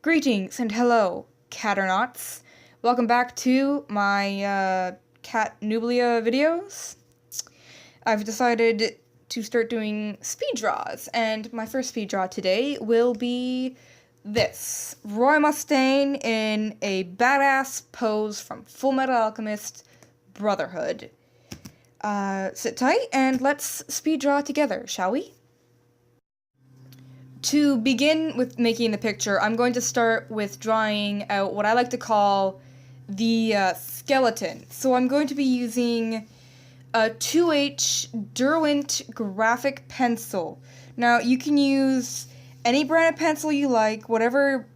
Greetings and hello, Caternauts. Welcome back to my Cat Nublia videos. I've decided to start doing speed draws, and my first speed draw today will be this. Roy Mustang in a badass pose from Full Metal Alchemist Brotherhood. Sit tight and let's speed draw together, shall we? To begin with making the picture, I'm going to start with drawing out what I like to call the skeleton. So I'm going to be using a 2H Derwent graphic pencil. Now, you can use any brand of pencil you like, whatever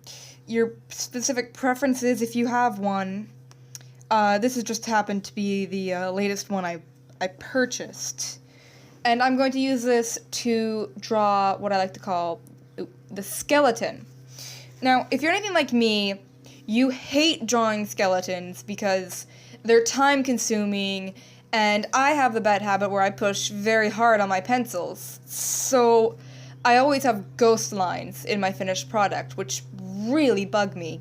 your specific preference is if you have one. This has just happened to be the latest one I purchased. And I'm going to use this to draw what I like to call the skeleton. Now, if you're anything like me, you hate drawing skeletons because they're time-consuming, and I have the bad habit where I push very hard on my pencils. So I always have ghost lines in my finished product, which really bug me.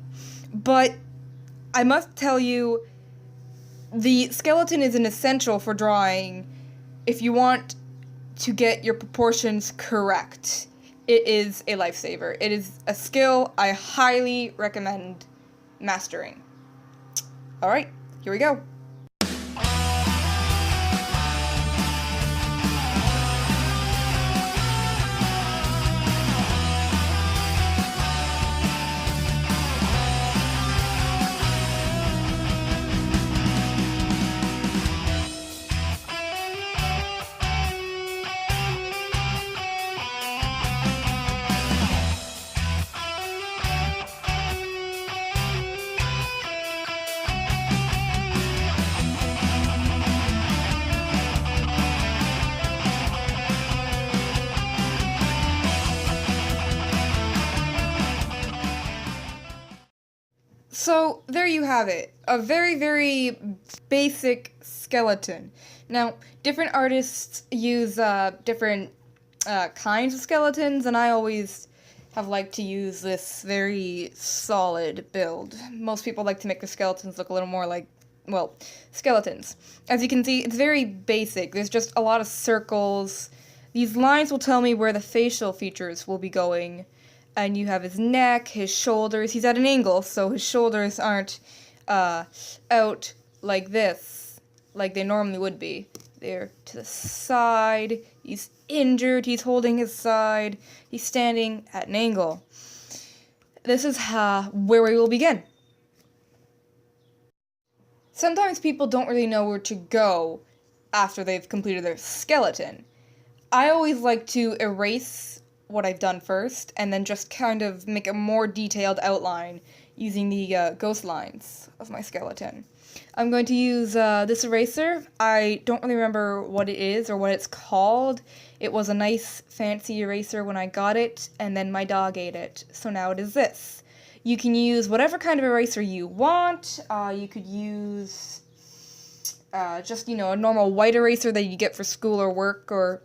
But I must tell you, the skeleton is an essential for drawing if you want to get your proportions correct. It is a lifesaver. It is a skill I highly recommend mastering. Alright, here we go. So, there you have it. A very, very basic skeleton. Now, different artists use different kinds of skeletons, and I always have liked to use this very solid build. Most people like to make their skeletons look a little more like, well, skeletons. As you can see, it's very basic. There's just a lot of circles. These lines will tell me where the facial features will be going. And you have his neck, his shoulders. He's at an angle, so his shoulders aren't out like this, like they normally would be. They're to the side. He's injured. He's holding his side. He's standing at an angle. This is where we will begin. Sometimes people don't really know where to go after they've completed their skeleton. I always like to erase what I've done first, and then just kind of make a more detailed outline using the ghost lines of my skeleton. I'm going to use this eraser. I don't really remember what it is or what it's called. It was a nice fancy eraser when I got it, and then my dog ate it, so now it is this. You can use whatever kind of eraser you want. You could use just, a normal white eraser that you get for school or work, or,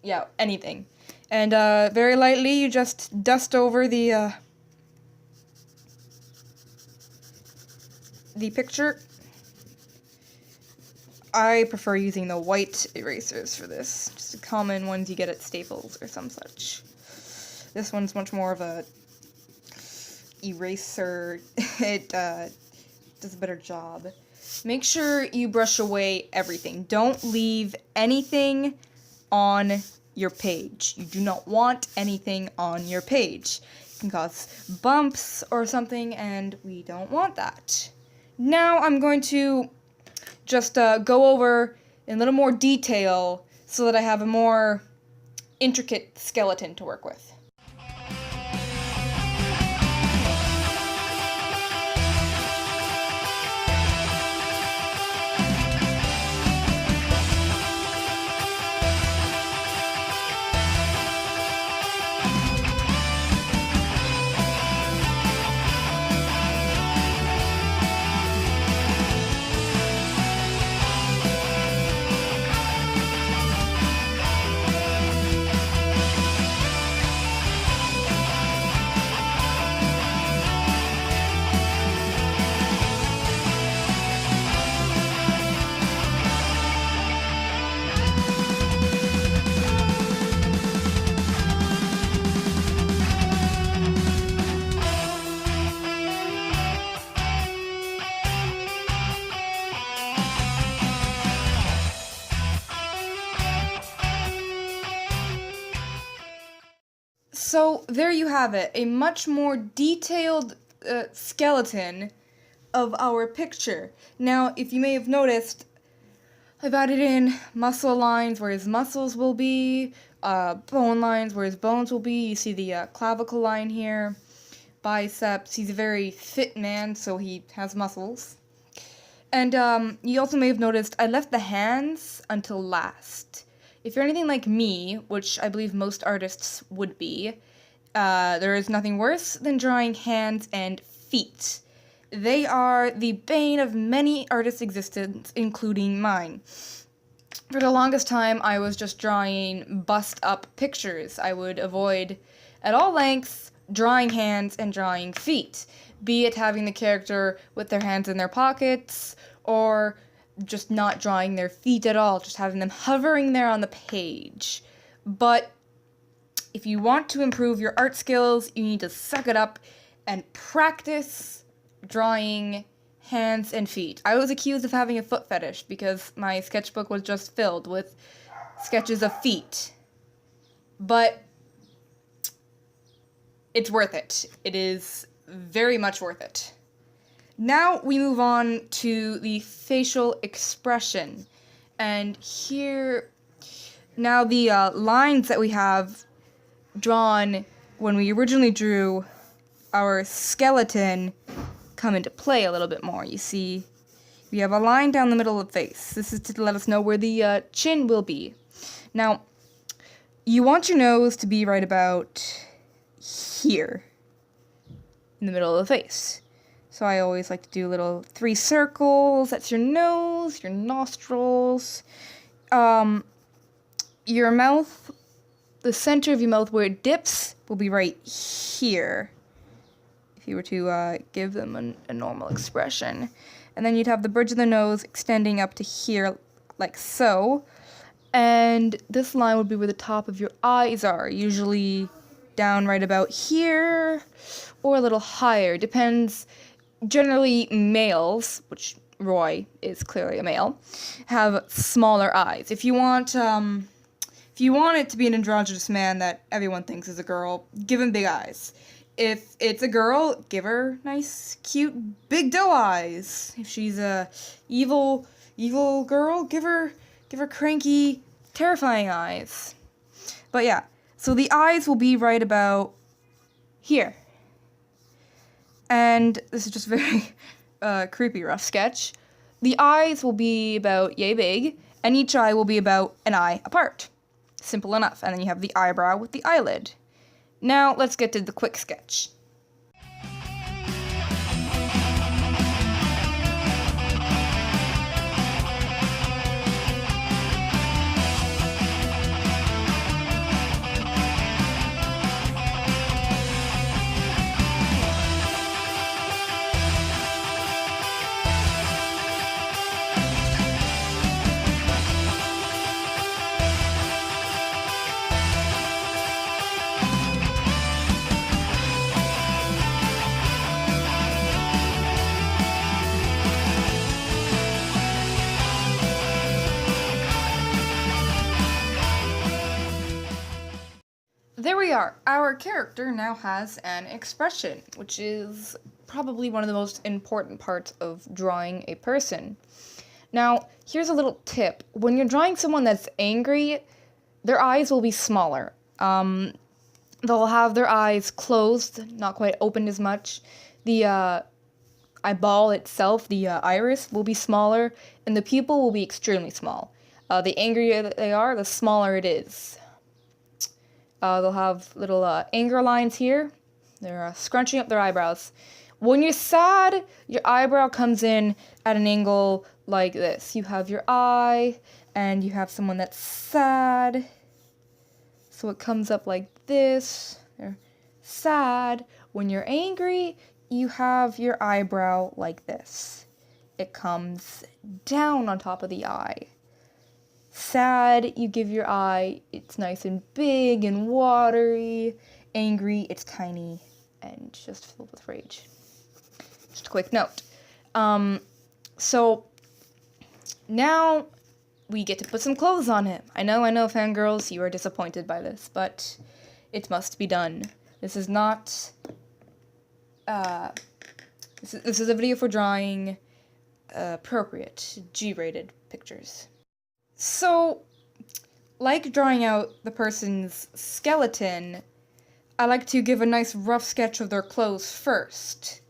yeah, anything. And very lightly, you just dust over the picture. I prefer using the white erasers for this, just the common ones you get at Staples or some such. This one's much more of a eraser. It does a better job. Make sure you brush away everything. Don't leave anything on your page. You do not want anything on your page. It can cause bumps or something, and we don't want that. Now I'm going to just go over in a little more detail so that I have a more intricate skeleton to work with. So there you have it, a much more detailed skeleton of our picture. Now, if you may have noticed, I've added in muscle lines where his muscles will be, bone lines where his bones will be. You see the clavicle line here, biceps. He's a very fit man, so he has muscles. And you also may have noticed I left the hands until last. If you're anything like me, which I believe most artists would be, there is nothing worse than drawing hands and feet. They are the bane of many artists' existence, including mine. For the longest time, I was just drawing bust-up pictures. I would avoid, at all lengths, drawing hands and drawing feet, be it having the character with their hands in their pockets, or just not drawing their feet at all, just having them hovering there on the page. But if you want to improve your art skills, you need to suck it up and practice drawing hands and feet. I was accused of having a foot fetish because my sketchbook was just filled with sketches of feet. But it's worth it. It is very much worth it. Now we move on to the facial expression. And here, now the lines that we have drawn when we originally drew our skeleton come into play a little bit more. You see, we have a line down the middle of the face. This is to let us know where the chin will be. Now, you want your nose to be right about here, in the middle of the face. So I always like to do little 3 circles. That's your nose, your nostrils, your mouth. The center of your mouth where it dips will be right here, if you were to give them a normal expression. And then you'd have the bridge of the nose extending up to here, like so. And this line would be where the top of your eyes are, usually down right about here, or a little higher. Depends. Generally, males, which Roy is clearly a male, have smaller eyes. If you want it to be an androgynous man that everyone thinks is a girl, give him big eyes. If it's a girl, give her nice, cute, big doe eyes. If she's a evil girl, give her cranky, terrifying eyes. But yeah, so the eyes will be right about here. And this is just very creepy, rough sketch. The eyes will be about yay big, and each eye will be about an eye apart. Simple enough. And then you have the eyebrow with the eyelid. Now, let's get to the quick sketch. There we are. Our character now has an expression, which is probably one of the most important parts of drawing a person. Now, here's a little tip. When you're drawing someone that's angry, their eyes will be smaller. They'll have their eyes closed, not quite opened as much. The eyeball itself, the iris, will be smaller, and the pupil will be extremely small. The angrier they are, the smaller it is. They'll have little anger lines here. They're scrunching up their eyebrows. When you're sad, your eyebrow comes in at an angle like this. You have your eye, and you have someone that's sad. So it comes up like this. They're sad. When you're angry, you have your eyebrow like this. It comes down on top of the eye. Sad, you give your eye, it's nice and big and watery. Angry, it's tiny and just filled with rage. Just a quick note. So now we get to put some clothes on him. I know, fangirls, you are disappointed by this, but it must be done. This is not, this is a video for drawing appropriate, G-rated pictures. So, like drawing out the person's skeleton, I like to give a nice rough sketch of their clothes first.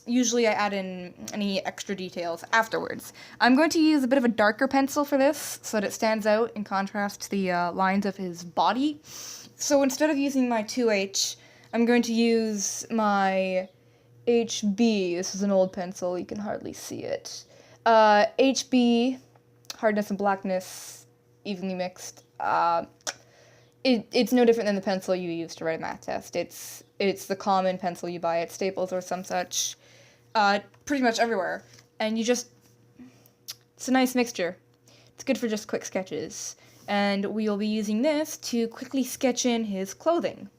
Usually I add in any extra details afterwards. I'm going to use a bit of a darker pencil for this, so that it stands out in contrast to the lines of his body. So instead of using my 2H, I'm going to use my HB. This is an old pencil, you can hardly see it. HB, hardness and blackness, evenly mixed. It's no different than the pencil you use to write a math test. It's the common pencil you buy at Staples or some such, pretty much everywhere. And it's a nice mixture. It's good for just quick sketches. And we will be using this to quickly sketch in his clothing.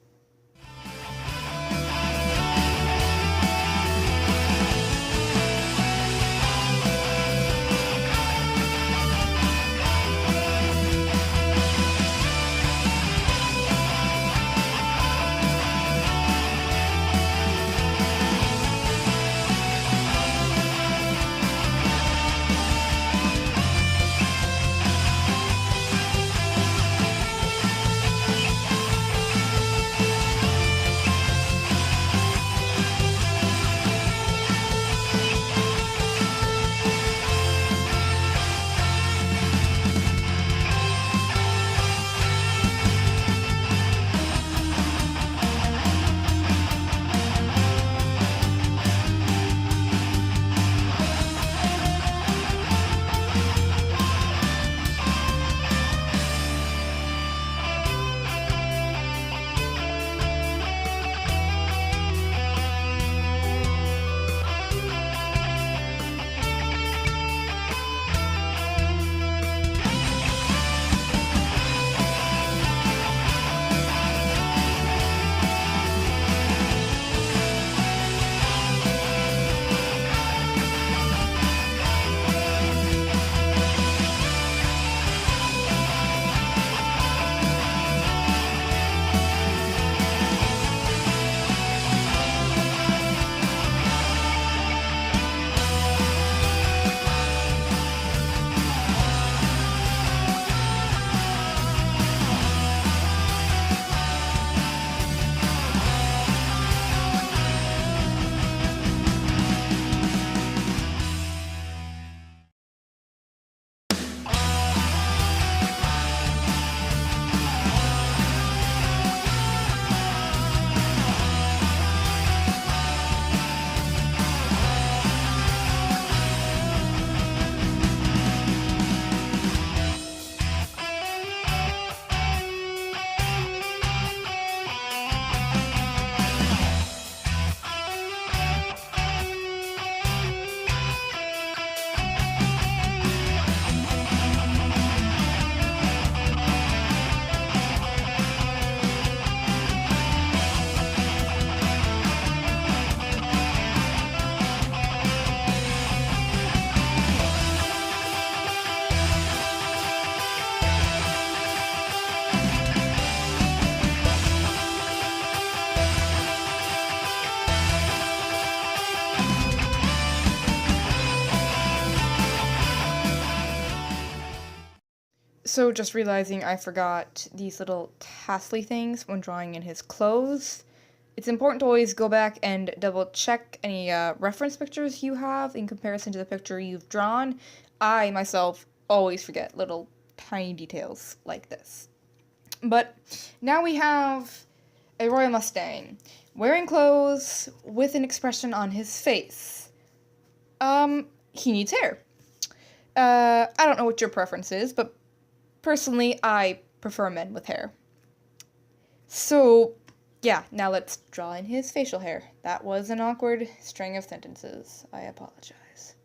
So just realizing I forgot these little tassely things when drawing in his clothes. It's important to always go back and double check any reference pictures you have in comparison to the picture you've drawn. I, myself, always forget little tiny details like this. But now we have a Royal Mustang, wearing clothes with an expression on his face. He needs hair. I don't know what your preference is, but personally, I prefer men with hair. So, yeah, now let's draw in his facial hair. That was an awkward string of sentences. I apologize.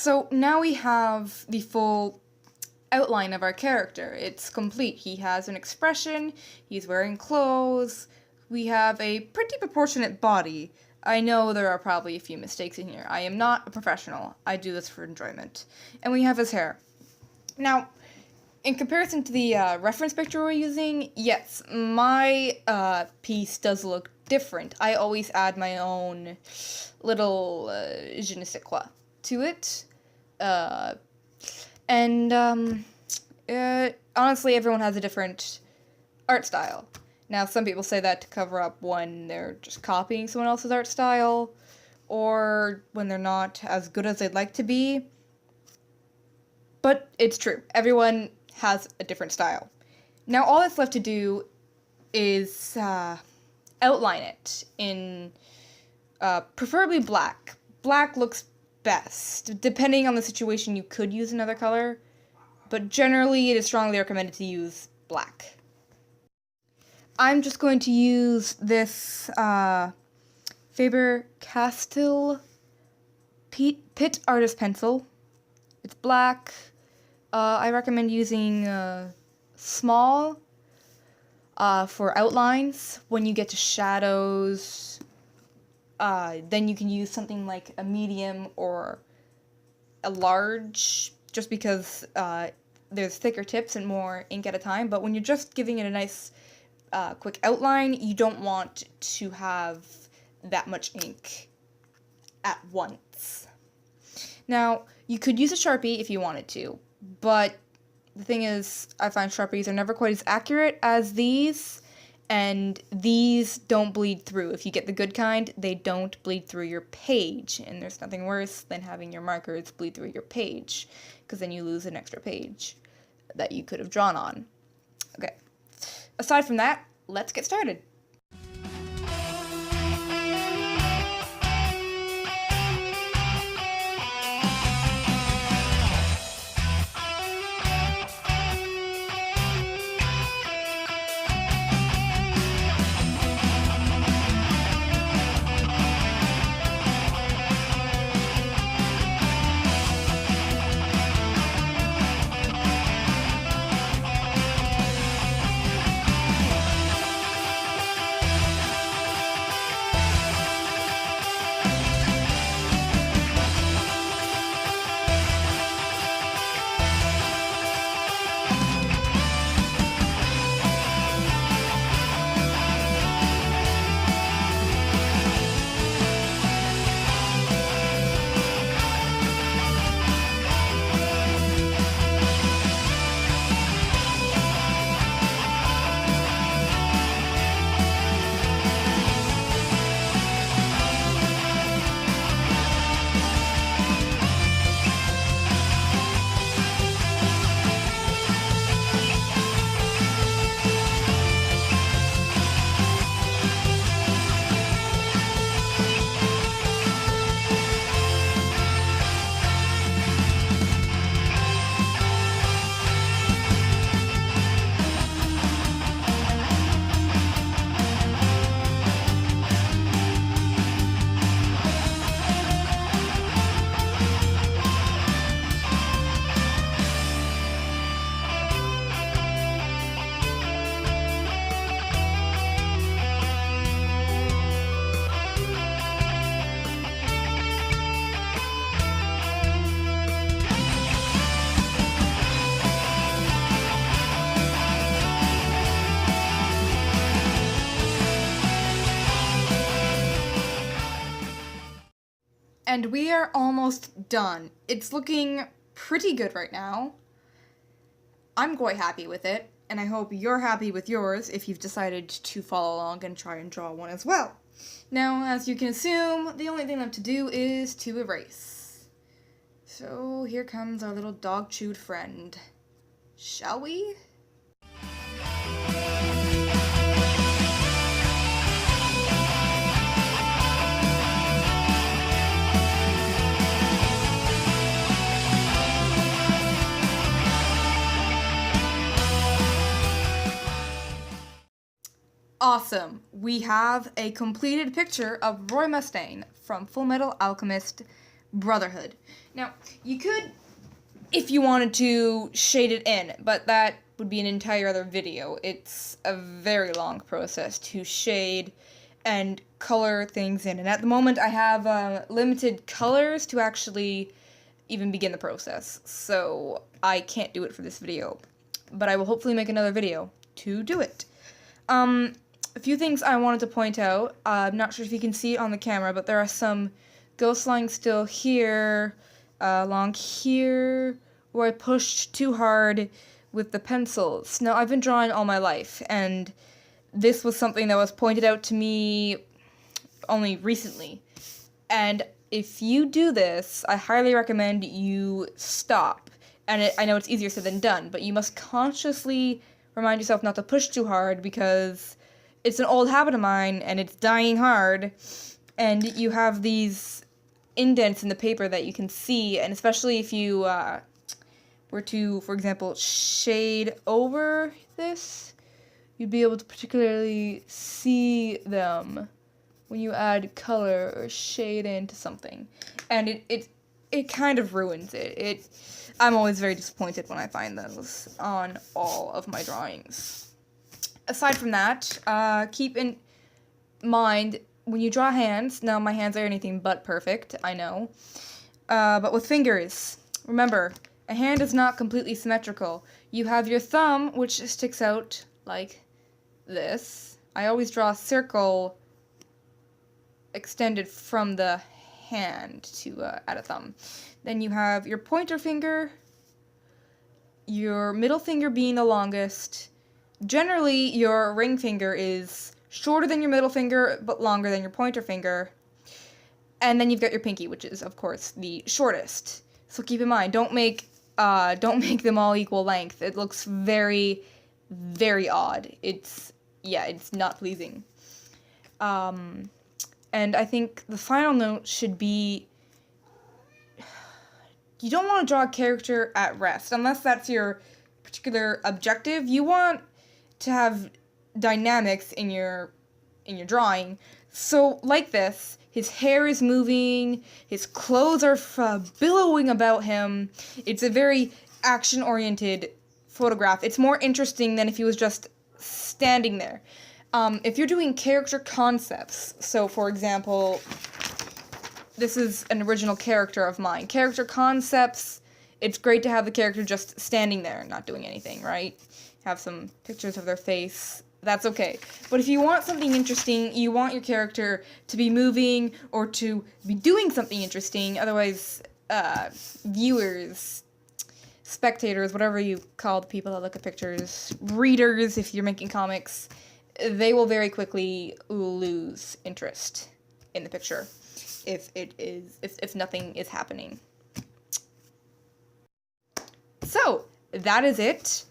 So now we have the full outline of our character. It's complete. He has an expression, he's wearing clothes, we have a pretty proportionate body. I know there are probably a few mistakes in here. I am not a professional. I do this for enjoyment. And we have his hair. Now, in comparison to the reference picture we're using, yes, my piece does look different. I always add my own little je ne sais quoi to it. Honestly, everyone has a different art style. Now, some people say that to cover up when they're just copying someone else's art style, or when they're not as good as they'd like to be. But it's true. Everyone has a different style. Now, all that's left to do is outline it in preferably black. Black looks best. Depending on the situation, you could use another color, but generally it is strongly recommended to use black. I'm just going to use this Faber-Castell Pitt Artist Pencil. It's black. I recommend using small for outlines. When you get to shadows, then you can use something like a medium or a large, just because there's thicker tips and more ink at a time. But when you're just giving it a nice quick outline, you don't want to have that much ink at once. Now, you could use a Sharpie if you wanted to, but the thing is, I find Sharpies are never quite as accurate as these, and these don't bleed through. If you get the good kind, they don't bleed through your page, and there's nothing worse than having your markers bleed through your page, because then you lose an extra page that you could have drawn on. Okay. Aside from that, let's get started. And we are almost done. It's looking pretty good right now. I'm quite happy with it, and I hope you're happy with yours if you've decided to follow along and try and draw one as well. Now, as you can assume, the only thing left to do is to erase. So here comes our little dog-chewed friend. Shall we? Awesome! We have a completed picture of Roy Mustang from Full Metal Alchemist Brotherhood. Now, you could, if you wanted to, shade it in, but that would be an entire other video. It's a very long process to shade and color things in, and at the moment I have limited colors to actually even begin the process, so I can't do it for this video, but I will hopefully make another video to do it. A few things I wanted to point out. I'm not sure if you can see it on the camera, but there are some ghost lines still here, along here, where I pushed too hard with the pencils. Now, I've been drawing all my life, and this was something that was pointed out to me only recently. And if you do this, I highly recommend you stop. And I know it's easier said than done, but you must consciously remind yourself not to push too hard, because it's an old habit of mine, and it's dying hard, and you have these indents in the paper that you can see, and especially if you were to, for example, shade over this, you'd be able to particularly see them when you add color or shade into something, and it kind of ruins it. I'm always very disappointed when I find those on all of my drawings. Aside from that, keep in mind when you draw hands, now my hands are anything but perfect, I know, but with fingers, remember, a hand is not completely symmetrical. You have your thumb, which sticks out like this. I always draw a circle extended from the hand to add a thumb. Then you have your pointer finger, your middle finger being the longest. Generally, your ring finger is shorter than your middle finger, but longer than your pointer finger. And then you've got your pinky, which is, of course, the shortest. So keep in mind, don't make them all equal length. It looks very, very odd. It's not pleasing. And I think the final note should be, you don't want to draw a character at rest, unless that's your particular objective. You want to have dynamics in your drawing. So, like this, his hair is moving, his clothes are billowing about him. It's a very action-oriented photograph. It's more interesting than if he was just standing there. If you're doing character concepts, so for example, this is an original character of mine. Character concepts, it's great to have the character just standing there and not doing anything, right? Have some pictures of their face. That's okay. But if you want something interesting, you want your character to be moving or to be doing something interesting, otherwise, viewers, spectators, whatever you call the people that look at pictures, readers, if you're making comics, they will very quickly lose interest in the picture if nothing is happening. So, that is it.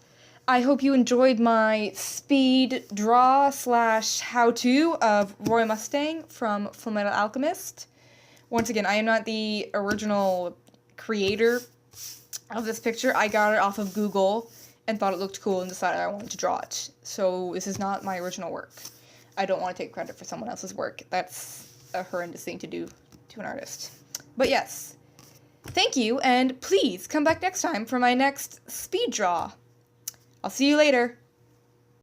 I hope you enjoyed my speed draw / how-to of Roy Mustang from Fullmetal Alchemist. Once again, I am not the original creator of this picture. I got it off of Google and thought it looked cool and decided I wanted to draw it. So this is not my original work. I don't want to take credit for someone else's work. That's a horrendous thing to do to an artist. But yes, thank you, and please come back next time for my next speed draw. I'll see you later.